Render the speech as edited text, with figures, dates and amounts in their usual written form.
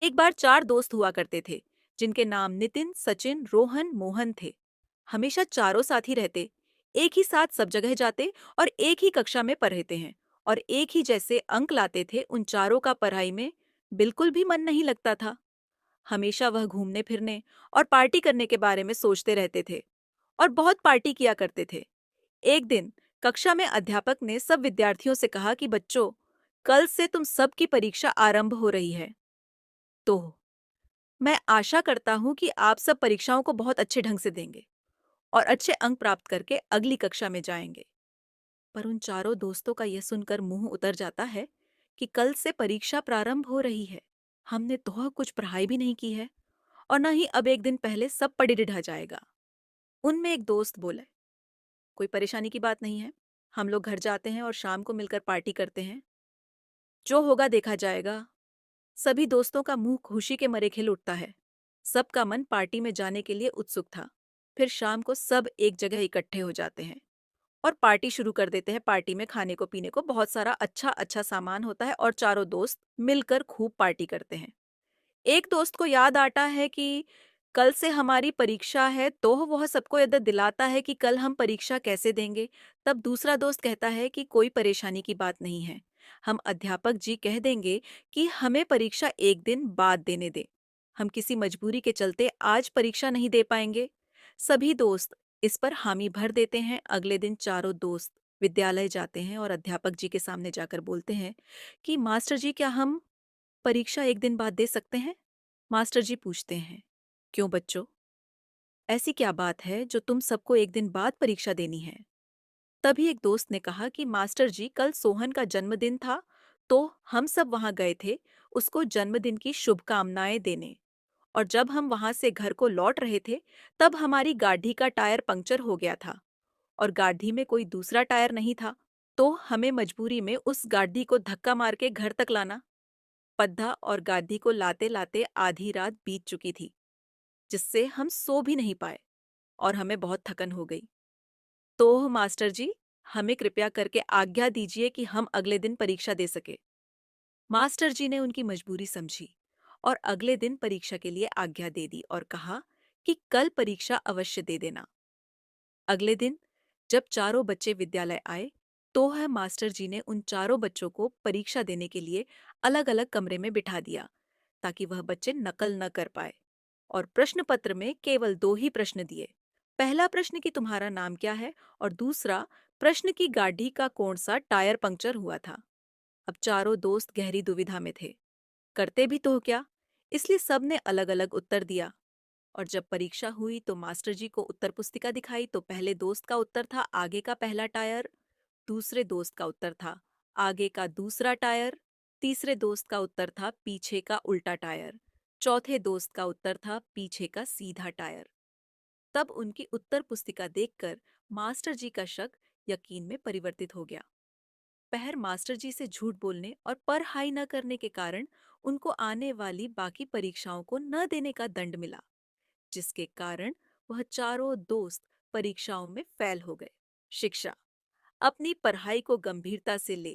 एक बार चार दोस्त हुआ करते थे जिनके नाम नितिन, सचिन, रोहन, मोहन थे। हमेशा चारों साथ ही रहते, एक ही साथ सब जगह जाते और एक ही कक्षा में पढ़ते हैं और एक ही जैसे अंक लाते थे। उन चारों का पढ़ाई में बिल्कुल भी मन नहीं लगता था। हमेशा वह घूमने फिरने और पार्टी करने के बारे में सोचते रहते थे और बहुत पार्टी किया करते थे। एक दिन कक्षा में अध्यापक ने सब विद्यार्थियों से कहा कि बच्चों, कल से तुम सबकी परीक्षा आरंभ हो रही है। तो मैं आशा करता हूँ कि आप सब परीक्षाओं को बहुत अच्छे ढंग से देंगे और अच्छे अंक प्राप्त करके अगली कक्षा में जाएंगे। पर उन चारों दोस्तों का यह सुनकर मुंह उतर जाता है कि कल से परीक्षा प्रारंभ हो रही है। हमने तो कुछ पढ़ाई भी नहीं की है और न ही अब एक दिन पहले सब पढ़ी ढा जाएगा। उनमें एक दोस्त बोले, कोई परेशानी की बात नहीं है, हम लोग घर जाते हैं और शाम को मिलकर पार्टी करते हैं। जो होगा देखा जाएगा। सभी दोस्तों का मुंह खुशी के मारे खिल उठता है। सबका मन पार्टी में जाने के लिए उत्सुक था। फिर शाम को सब एक जगह इकट्ठे हो जाते हैं और पार्टी शुरू कर देते हैं। पार्टी में खाने को पीने को बहुत सारा अच्छा अच्छा सामान होता है और चारों दोस्त मिलकर खूब पार्टी करते हैं। एक दोस्त को याद आता है कि कल से हमारी परीक्षा है, तो वह सबको याद दिलाता है कि कल हम परीक्षा कैसे देंगे। तब दूसरा दोस्त कहता है कि कोई परेशानी की बात नहीं है, हम अध्यापक जी कह देंगे कि हमें परीक्षा एक दिन बाद देने दे। हम किसी मजबूरी के चलते आज परीक्षा नहीं दे पाएंगे। सभी दोस्त इस पर हामी भर देते हैं। अगले दिन चारों दोस्त विद्यालय जाते हैं और अध्यापक जी के सामने जाकर बोलते हैं कि मास्टर जी, क्या हम परीक्षा एक दिन बाद दे सकते हैं? मास्टर जी पूछते हैं, क्यों बच्चों, ऐसी क्या बात है जो तुम सबको एक दिन बाद परीक्षा देनी है? तभी एक दोस्त ने कहा कि मास्टर जी, कल सोहन का जन्मदिन था, तो हम सब वहां गए थे उसको जन्मदिन की शुभकामनाएं देने। और जब हम वहां से घर को लौट रहे थे, तब हमारी गाड़ी का टायर पंक्चर हो गया था और गाड़ी में कोई दूसरा टायर नहीं था, तो हमें मजबूरी में उस गाड़ी को धक्का मार के घर तक लाना पद्धा और गाड़ी को लाते लाते आधी रात बीत चुकी थी, जिससे हम सो भी नहीं पाए और हमें बहुत थकन हो गई। तो मास्टर जी, हमें कृपया करके आज्ञा दीजिए कि हम अगले दिन परीक्षा दे सके। मास्टर जी ने उनकी मजबूरी समझी और अगले दिन परीक्षा के लिए आज्ञा दे दी और कहा कि कल परीक्षा अवश्य दे देना। अगले दिन जब चारों बच्चे विद्यालय आए, तो वह मास्टर जी ने उन चारों बच्चों को परीक्षा देने के लिए अलग अलग कमरे में बिठा दिया ताकि वह बच्चे नकल न कर पाए। और प्रश्न पत्र में केवल दो ही प्रश्न दिए। पहला प्रश्न कि तुम्हारा नाम क्या है और दूसरा प्रश्न की गाड़ी का कौन सा टायर पंक्चर हुआ था। अब चारों दोस्त गहरी दुविधा में थे, करते भी तो क्या, इसलिए सबने अलग अलग उत्तर दिया। और जब परीक्षा हुई तो मास्टर जी को उत्तर पुस्तिका दिखाई तो पहले दोस्त का उत्तर था आगे का पहला टायर, दूसरे दोस्त का उत्तर था आगे का दूसरा टायर, तीसरे दोस्त का उत्तर था पीछे का उल्टा टायर, चौथे दोस्त का उत्तर था पीछे का सीधा टायर। तब उनकी उत्तर पुस्तिका देखकर मास्टर जी का शक यकीन में परिवर्तित हो गया। पहर मास्टर जी से झूठ बोलने और पढ़ाई न करने के कारण उनको आने वाली बाकी परीक्षाओं को न देने का दंड मिला, जिसके कारण वह चारों दोस्त परीक्षाओं में फेल हो गए। शिक्षा: अपनी पढ़ाई को गंभीरता से ले,